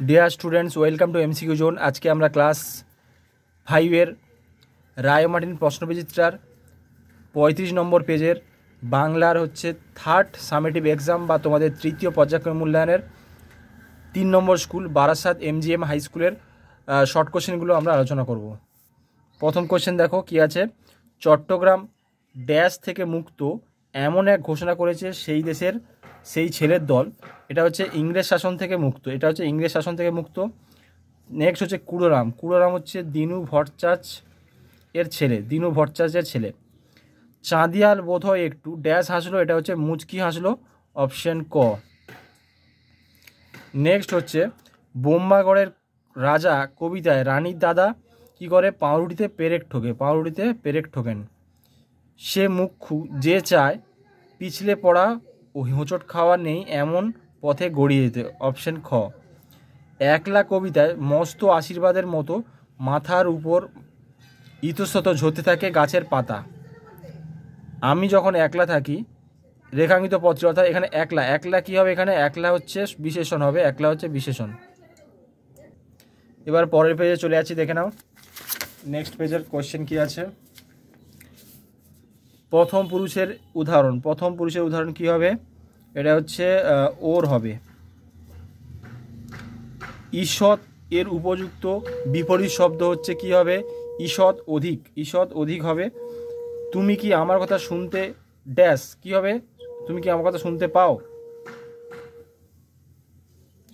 Dear students, welcome to MCQ zone. আজকে আমরা class 5-এর রায় Martin প্রশ্নবিচিত্রার 35 নম্বর পেজের বাংলার হচ্ছে থার্ড সামেটিভ এক্সাম বা তোমাদের তৃতীয় পর্যায়ক্রম মূল্যায়নের 3 নম্বর স্কুল বারাসাত এমজিএম হাই স্কুলের শর্ট কোশ্চেনগুলো আমরা আলোচনা করব। প্রথম কোশ্চেন দেখো কি আছে। চট্টগ্রাম ড্যাশ থেকে মুক্ত এমন এক ঘোষণা করেছে সেই দেশের সেই ছেলের দল। এটা হচ্ছে ইংরেজ শাসন থেকে মুক্ত, এটা হচ্ছে ইংরেজ শাসন থেকে মুক্ত। নেক্সট হচ্ছে কুড়োরাম। কুড়োরাম হচ্ছে দিনু ভট্টাচার্য এর ছেলে, দিনু ভট্টাচার্যের ছেলে। চাঁদিয়াল বোধহয় একটু ড্যাশ হাসলো, এটা হচ্ছে মুচকি হাসলো, অপশন ক। নেক্সট হচ্ছে বোম্বাগড়ের রাজা কবিতায় রানীর দাদা কি করে? পাউরুটিতে পেরেক ঠোকে, পাউরুটিতে পেরেক ঠোকেন। সে মুখ্যু যে চায় পিছলে পড়া ও হোঁচট খাওয়া নেই এমন পথে গড়িয়ে যেতে, অপশন খ। একলা কবিতায় মস্ত আশীর্বাদের মতো মাথার উপর ইতস্তত ঝরতে থাকে গাছের পাতা। আমি যখন একলা থাকি রেখাঙ্কিত পত্রে, অর্থাৎ এখানে একলা, একলা কী হবে? এখানে একলা হচ্ছে বিশেষণ হবে, একলা হচ্ছে বিশেষণ। এবার পরের পেজে চলে যাচ্ছি, দেখে নাও নেক্সট পেজের কোশ্চেন কি আছে। প্রথম পুরুষের উদাহরণ, প্রথম পুরুষের উদাহরণ কি হবে? এটা হচ্ছে ওর হবে। ঈষৎ এর উপযুক্ত বিপরীত শব্দ হচ্ছে কি হবে? ঈষৎ অধিক, ঈষৎ অধিক হবে। তুমি কি আমার কথা শুনতে ড্যাশ কি হবে? তুমি কি আমার কথা শুনতে পাও,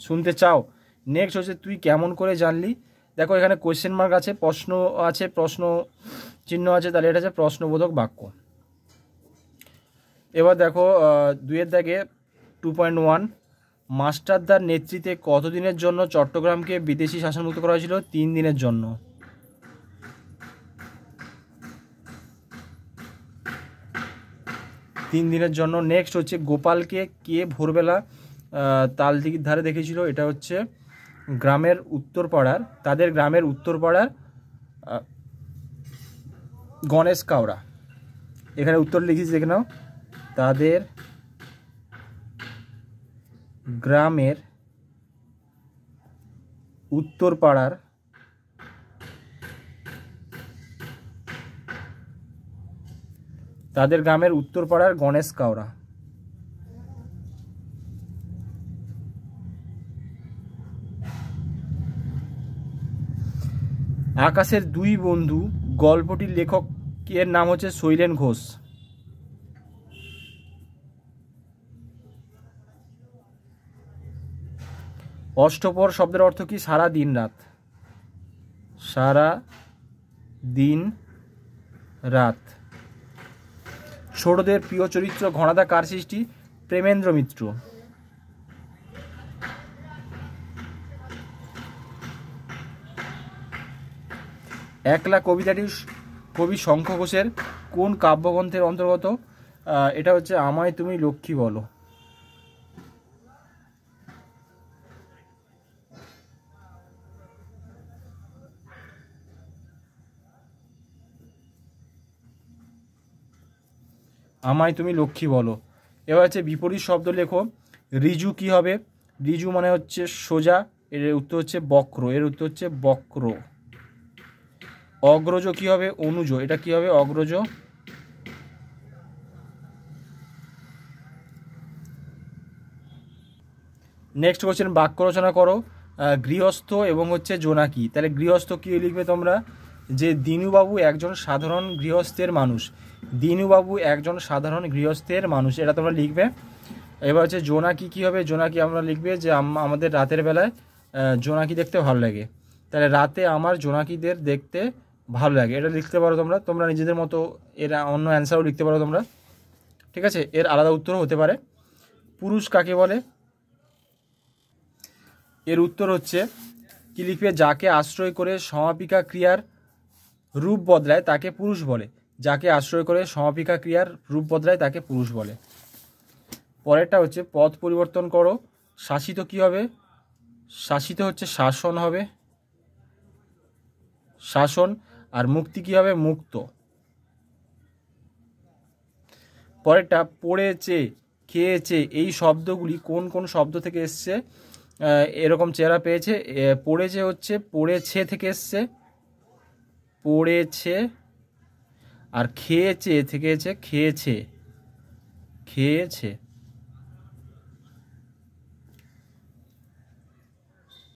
শুনতে চাও। নেক্সট হচ্ছে তুই কেমন করে জানলি? দেখো এখানে কোয়েশ্চেন মার্ক আছে, প্রশ্ন আছে, প্রশ্ন চিহ্ন আছে, তাহলে এটা হচ্ছে প্রশ্নবোধক বাক্য। এবার দেখো 2-এর দাগে 2.1, মাস্টারদার নেতৃত্বে কতদিনের জন্য চট্টগ্রামকে বিদেশি শাসনমুক্ত করা হয়েছিল? 3 দিনের জন্য। নেক্সট হচ্ছে গোপালকে কে ভোরবেলা তালদিঘির ধারে দেখেছিল? এটা হচ্ছে গ্রামের উত্তরপাড়ার, তাদের গ্রামের উত্তরপাড়ার গণেশ কাওড়া। এখানে উত্তর লিখেছি, দেখে নাও। তাদের গ্রামের উত্তরপাড়ার গণেশ কাওড়া। আকাশের দুই বন্ধু গল্পটির লেখকের নাম হচ্ছে শৈলেন ঘোষ। অষ্টপর শব্দের অর্থ কি? সারা দিন রাত, সারা দিন রাত। ছোটদের প্রিয় চরিত্র ঘনাদা কার সৃষ্টি? প্রেমেন্দ্র মিত্র। একলা কবিতাটি কবি শঙ্খ ঘোষের কোন কাব্যগ্রন্থের অন্তর্গত? এটা হচ্ছে আমায় তুমি লক্ষ্মী বলো। আমায় তুমি লক্ষ্মী বলো। এবার হচ্ছে বিপরীত শব্দ লেখো। ঋজু কি হবে? ঋজু মানে হচ্ছে সোজা, এর উত্তর হচ্ছে বক্র, এর উত্তর হচ্ছে বক্র। অগ্রজ কি হবে? অনুজ, এটা কি হবে? অগ্রজ। নেক্সট কোশ্চেন, বাক্য রচনা করো। গৃহস্থ এবং হচ্ছে জোনাকি। তাহলে গৃহস্থ কি লিখবে তোমরা? যে দিনুবাবু একজন সাধারণ গৃহস্থের মানুষ, দিনুবাবু একজন সাধারণ গৃহস্থের মানুষ, এটা তোমরা লিখবে। এবার হচ্ছে জোনাকি কি হবে? জোনাকি আমরা লিখবে যে আমাদের রাতের বেলায় জোনাকি দেখতে ভালো লাগে, তাহলে রাতে আমার জোনাকিদের দেখতে ভালো লাগে, এটা লিখতে পারো তোমরা। তোমরা নিজেদের মতো এর অন্য অ্যান্সারও লিখতে পারো তোমরা, ঠিক আছে? এর আলাদা উত্তরও হতে পারে। পুরুষ কাকে বলে? এর উত্তর হচ্ছে কি লিখবে? যাকে আশ্রয় করে সমাপিকা ক্রিয়ার রূপ বদলায় তাকে পুরুষ বলে, যাকে আশ্রয় করে সমাপিকা ক্রিয়ার রূপ বদলায় তাকে পুরুষ বলে। পরেরটা হচ্ছে পদ পরিবর্তন করো। শাসিত কি হবে? শাসিত হচ্ছে শাসন হবে, শাসন। আর মুক্তি কি হবে? মুক্ত। পরেরটা পড়েছে, খেয়েছে, এই শব্দগুলি কোন কোন শব্দ থেকে এসছে? এরকম চেহারা পেয়েছে। পড়েছে হচ্ছে পড়েছে থেকে এসছে, পড়েছে। আর খেয়েছে থেকে এসেছে খেয়েছে, খেয়েছে।